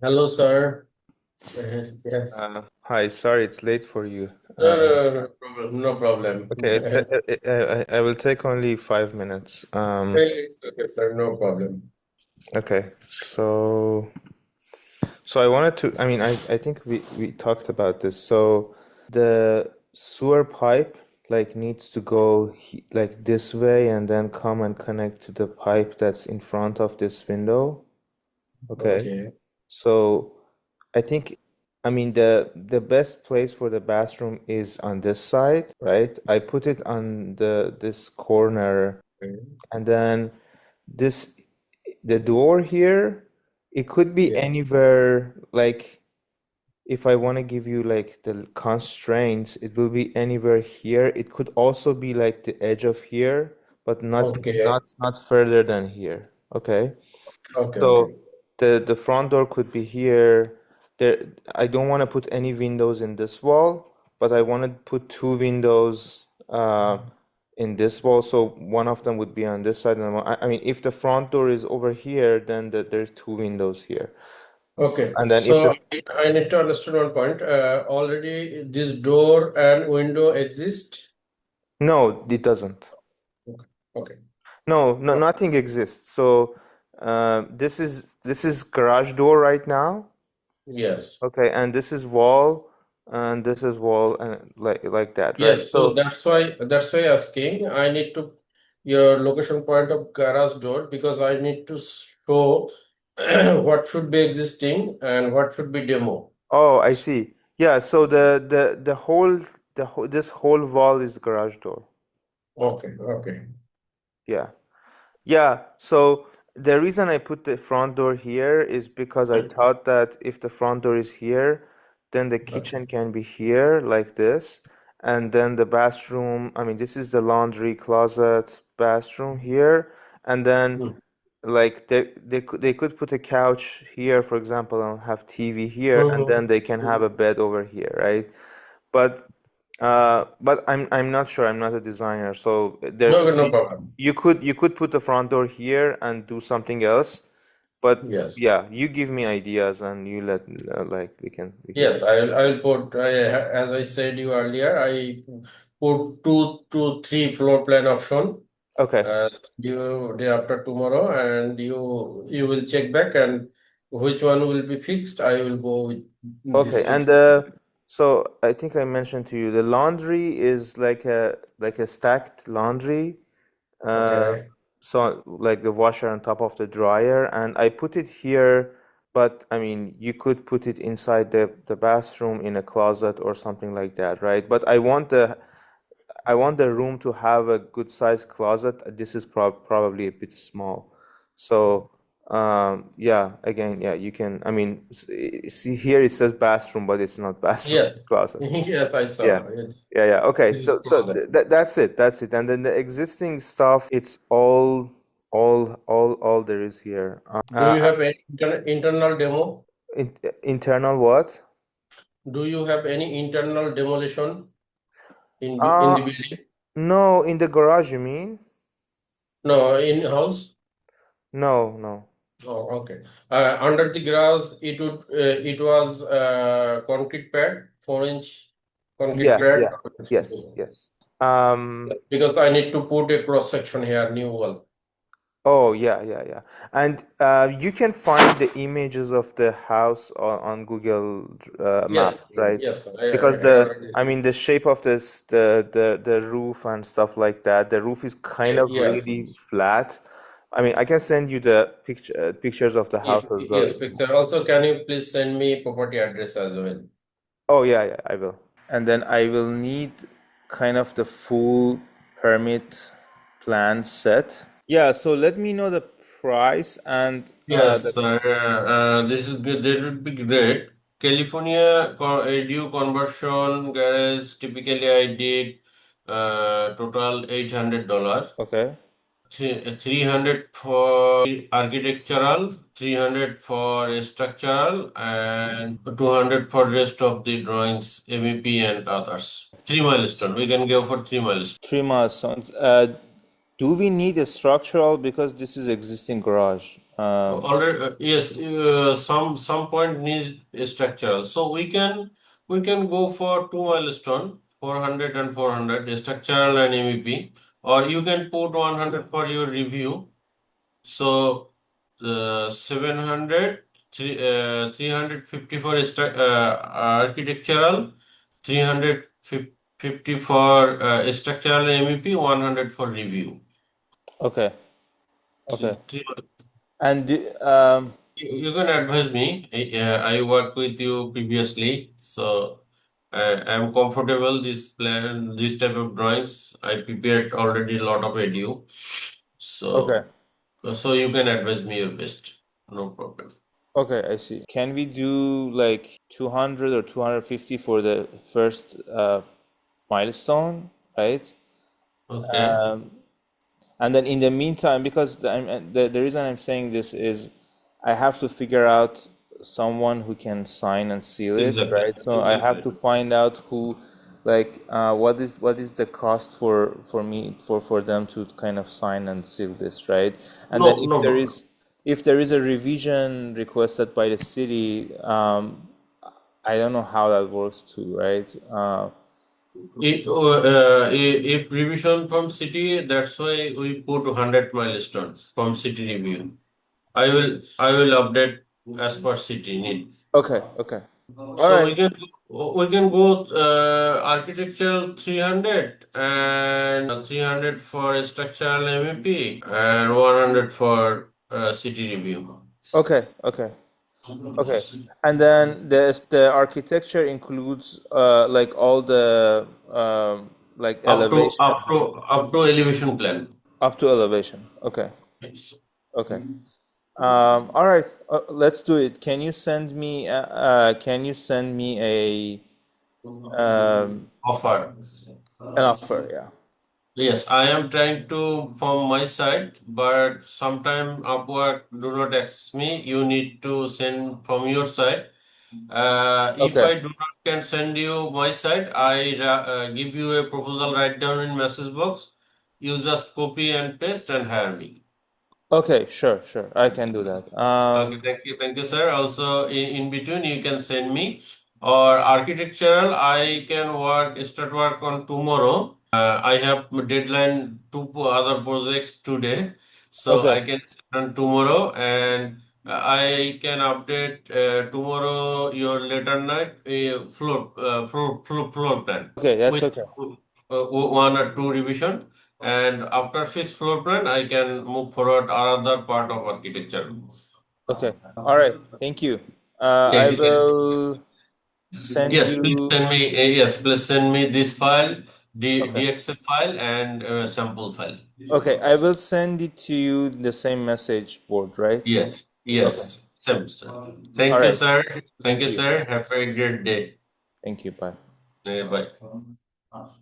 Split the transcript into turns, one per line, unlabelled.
Hello, sir. Yes.
Hi, sorry it's late for you.
No, no, no, no problem. No problem.
Okay, I will take only 5 minutes.
It's okay, sir. No problem.
Okay, so I wanted to, I think we talked about this. So the sewer pipe like needs to go like this way and then come and connect to the pipe that's in front of this window. Okay.
Okay.
So I think, the best place for the bathroom is on this side, right? I put it on this corner,
Okay.
and then this the door here, it could be
Yeah.
anywhere. Like if I want to give you like the constraints, it will be anywhere here. It could also be like the edge of here, but not
Okay.
not not further than here. Okay.
Okay. Okay.
So the front door could be here. There, I don't want to put any windows in this wall, but I want to put two windows in this wall. So one of them would be on this side, and if the front door is over here, then there's two windows here.
Okay.
And then if
So
the
I need to understand one point. Already this door and window exist.
no, it doesn't.
Okay. Okay.
No, no,
Okay.
nothing exists. So this is garage door right now.
Yes.
Okay, and this is wall, and this is wall, and like that, right?
Yes. So
So
that's why asking. I need to your location point of garage door because I need to show what should be existing and what should be demo.
oh, I see. Yeah, so the whole this whole wall is garage door.
Okay, okay.
Yeah. Yeah, so the reason I put the front door here is because I thought that if the front door is here, then the
Okay.
kitchen can be here like this, and then the bathroom, this is the laundry closet, bathroom here, and then
Mm.
like they could put a couch here, for example, and have TV here, and
Mhm.
then they can have a bed over here, right? But I'm not sure. I'm not a designer, so
No, no problem.
you could put the front door here and do something else. But
Yes.
yeah, you give me ideas and you let like we can
Yes, I will put as I said you earlier, I put two to three floor plan option
okay.
you day after tomorrow and you will check back and which one will be fixed. I will go with
Okay,
this
and
fixed.
so I think I mentioned to you the laundry is like a stacked laundry. Uh,
Okay.
so like the washer on top of the dryer, and I put it here, but you could put it inside the bathroom in a closet or something like that, right? But I want the room to have a good sized closet. This is probably a bit small. So, yeah, again, yeah, you can, see here it says bathroom, but it's not bathroom, it's
Yes.
closet.
Yes, I
Yeah.
saw it.
Yeah, yeah. Okay.
This is
So
closet.
that's it. That's it. And then the existing stuff, it's all there is here.
Do you have any internal demo?
In, internal what?
Do you have any internal demolition in
Uh,
the building?
no, in the garage, you mean?
No, in house.
No, no.
Oh, okay. Under the grass, it was concrete pad, 4-inch concrete
Yeah,
pad.
yeah. Yes, yes. Um,
Because I need to put a cross section here, new wall.
oh, yeah, yeah, yeah. And you can find the images of the house on Google
Yes,
Maps, right?
yes.
Because
I already.
the shape of the roof and stuff like that, the roof is kind of
Yes,
really flat. I can send you the pictures of the house as well.
yes. Picture. Also, can you please send me property address as well?
Oh, yeah, yeah, I will. And then I will need kind of the full permit plan set. Yeah, so let me know the price and
Yes, sir. This is good. That would be great. California edu conversion garage. Typically, I did total $800.
okay.
300 for architectural, 300 for structural, and 200 for rest of the drawings, MEP and others. Three milestone. We can go for three milestone.
3 milestones. Do we need a structural because this is existing garage?
Already, yes, some point needs structural. So we can go for two milestone, 400 and 400, structural and MVP, or you can put 100 for your review. So 700, 350 for architectural, 350 for structural MVP, 100 for review.
Okay. Okay.
Three-
And
You can advise me. I worked with you previously, so I'm comfortable this plan, this type of drawings. I prepared already a lot of edu,
okay.
so you can advise me your best. No problem.
Okay, I see. Can we do like 200 or 250 for the first milestone, right?
Okay.
And then in the meantime, because the reason I'm saying this is I have to figure out someone who can sign and seal it,
Exactly.
right? So I have to find out who, like, what is the cost for me for them to kind of sign and seal this, right? And then
No problem.
if there is a revision requested by the city, I don't know how that works too, right?
If revision from city, that's why we put 100 milestone from city review. I will update as per city need.
Okay, okay. All
So
right.
we can go architectural 300 and 300 for structural MVP and 100 for city review.
Okay, okay. Okay, and then the architecture includes like all the like elevations
Up to elevation plan.
up to elevation. Okay,
Yes.
okay. All right, let's do it. Can you send me
Offer.
an offer? Yeah.
Yes, I am trying to from my side, but sometime Upwork do not access me. You need to send from your side. If
Okay.
I do not can send you my side, I give you a proposal right down in message box. You just copy and paste and hire me.
Okay, sure, sure. I can do that.
Okay, thank you, sir. Also, in between, you can send me or architectural. I can start work on tomorrow. I have deadline two other projects today, so
Okay.
I can start on tomorrow and I can update tomorrow your later night floor plan
Okay, that's
with
okay.
one or two revision. And after fixed floor plan, I can move forward another part of architecture.
Okay. All right. Thank you. I
Okay.
will send
Yes, please
you.
send me. Yes, please send me this file,
Okay.
DXF file, and sample file.
Okay, I will send it to you in the same message board, right?
Yes,
Okay.
yes. Sir.
All
Thank you,
right.
sir. Thank
Thank
you,
you.
sir. Have a great day.
Thank you. Bye.
Bye.